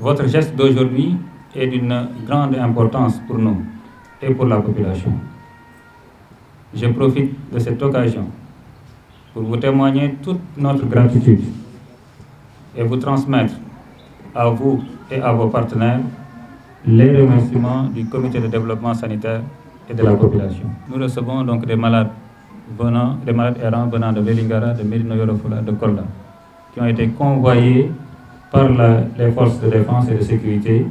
Votre geste d'aujourd'hui est d'une grande importance pour nous et pour la population. Je profite de cette occasion pour vous témoigner toute notre gratitude et vous transmettre à vous et à vos partenaires les remerciements du Comité de développement sanitaire et de la population. Nous recevons donc des malades errants venant de Vélingara, de Médina Yoro Foulah, de Kolda, qui ont été convoyés par les forces de défense et de sécurité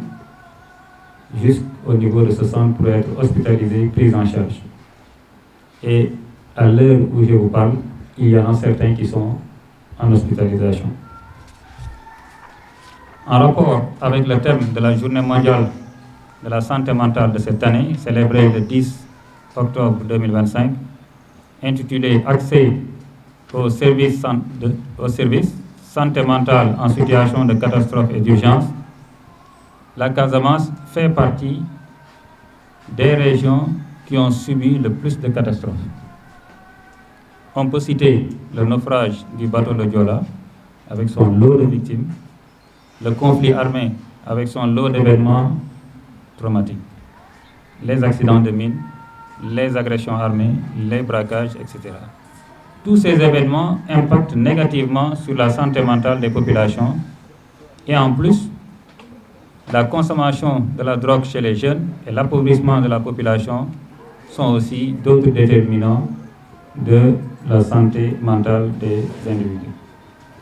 jusqu'au niveau de ce centre pour être hospitalisés, pris en charge. Et à l'heure où je vous parle, il y en a certains qui sont en hospitalisation. En rapport avec le thème de la Journée mondiale de la santé mentale de cette année, célébrée le 10 octobre 2025, intitulé Accès au service santé mentale en situation de catastrophe et d'urgence, la Casamance fait partie des régions qui ont subi le plus de catastrophes. On peut citer le naufrage du bateau de Diola avec son lot de victimes, le conflit armé avec son lot d'événements traumatiques, les accidents de mines, les agressions armées, les braquages, etc. Tous ces événements impactent négativement sur la santé mentale des populations et en plus, la consommation de la drogue chez les jeunes et l'appauvrissement de la population sont aussi d'autres déterminants de la santé mentale des individus.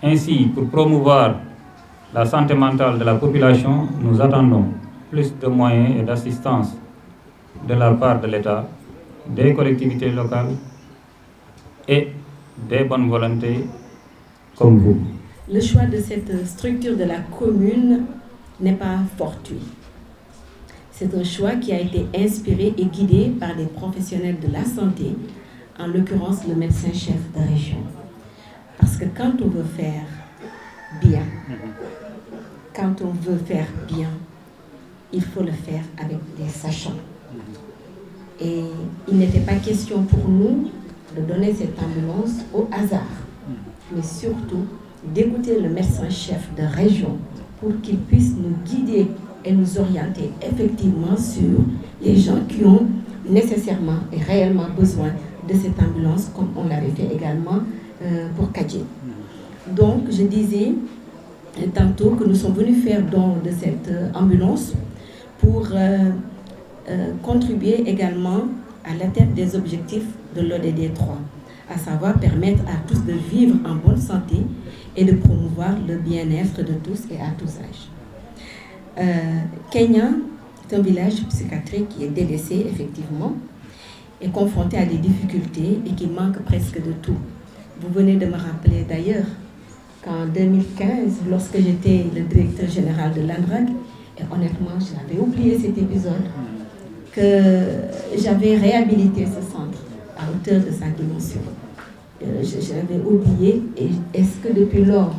Ainsi, pour promouvoir la santé mentale de la population, nous attendons plus de moyens et d'assistance de la part de l'État, des collectivités locales et des bonnes volontés comme vous. Le choix de cette structure de la commune n'est pas fortuit. C'est un choix qui a été inspiré et guidé par des professionnels de la santé, en l'occurrence le médecin-chef de région. Parce que quand on veut faire bien, il faut le faire avec des sachants. Et il n'était pas question pour nous de donner cette ambulance au hasard, mais surtout d'écouter le médecin-chef de région pour qu'il puisse nous guider et nous orienter effectivement sur les gens qui ont nécessairement et réellement besoin de cette ambulance, comme on l'avait fait également pour Kadji. Donc, je disais tantôt que nous sommes venus faire don de cette ambulance pour contribuer également à l'atteinte des objectifs de l'ODD 3, à savoir permettre à tous de vivre en bonne santé et de promouvoir le bien-être de tous et à tous âges. Kenya est un village psychiatrique qui est délaissé effectivement, est confronté à des difficultés et qui manque presque de tout. Vous venez de me rappeler d'ailleurs qu'en 2015, lorsque j'étais le directeur général de l'ANRAC, et honnêtement, j'avais oublié cet épisode, que j'avais réhabilité ce centre à hauteur de sa dimension. J'avais oublié, et est-ce que depuis lors,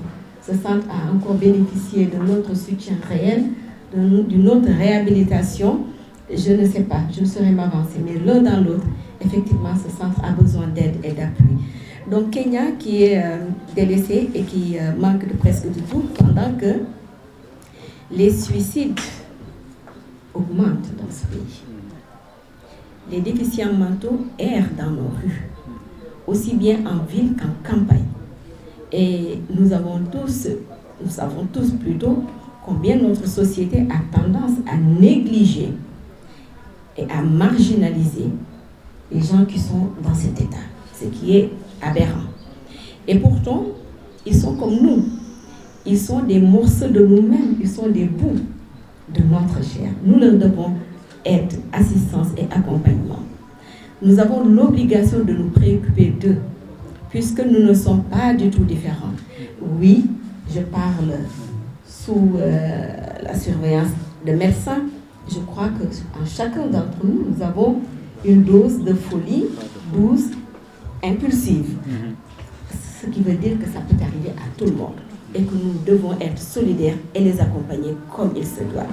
ce centre a encore bénéficié de notre soutien réel, d'une autre réhabilitation? Je ne sais pas, je ne saurais m'avancer, mais l'un dans l'autre, effectivement, ce centre a besoin d'aide et d'appui. Donc Kenya qui est délaissé et qui manque de presque de tout, pendant que les suicides augmentent dans ce pays. Les déficients mentaux errent dans nos rues, aussi bien en ville qu'en campagne. Et nous savons tous plutôt combien notre société a tendance à négliger et à marginaliser les gens qui sont dans cet état, ce qui est aberrant. Et pourtant, ils sont comme nous. Ils sont des morceaux de nous-mêmes, ils sont des bouts de notre chair. Nous leur devons aide, assistance et accompagnement. Nous avons l'obligation de nous préoccuper d'eux, puisque nous ne sommes pas du tout différents. Oui, je parle sous la surveillance de médecins. Je crois qu'en chacun d'entre nous, nous avons une dose de folie douce, impulsive. Ce qui veut dire que ça peut arriver à tout le monde et que nous devons être solidaires et les accompagner comme il se doit.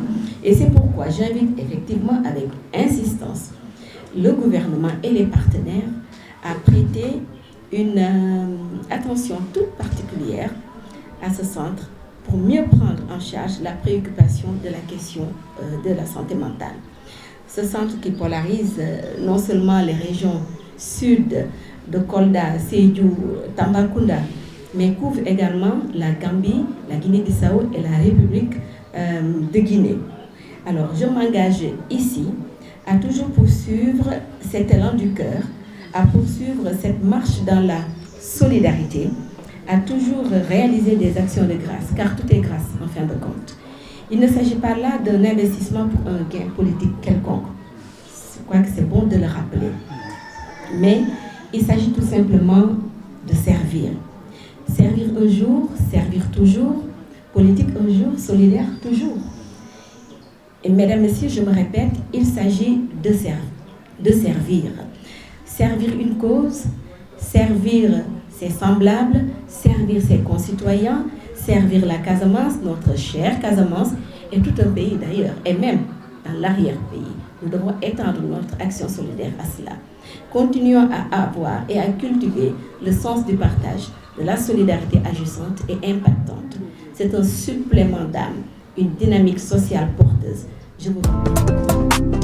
Et c'est pourquoi j'invite effectivement avec insistance le gouvernement et les partenaires à prêter une attention toute particulière à ce centre pour mieux prendre en charge la préoccupation de la question de la santé mentale. Ce centre qui polarise non seulement les régions sud de Kolda, Sédhiou, Tambacounda, mais couvre également la Gambie, la Guinée-Bissau et la République de Guinée. Alors, je m'engage ici à toujours poursuivre cet élan du cœur, à poursuivre cette marche dans la solidarité, à toujours réaliser des actions de grâce, car tout est grâce en fin de compte. Il ne s'agit pas là d'un investissement pour un gain politique quelconque. Je crois que c'est bon de le rappeler. Mais il s'agit tout simplement de servir. Servir un jour, servir toujours, politique un jour, solidaire toujours. Et mesdames, messieurs, je me répète, il s'agit de servir. Servir une cause, servir ses semblables, servir ses concitoyens, servir la Casamance, notre chère Casamance, et tout un pays d'ailleurs, et même dans l'arrière-pays. Nous devons étendre notre action solidaire à cela. Continuons à avoir et à cultiver le sens du partage, de la solidarité agissante et impactante. C'est un supplément d'âme, une dynamique sociale porteuse. Je vous remercie.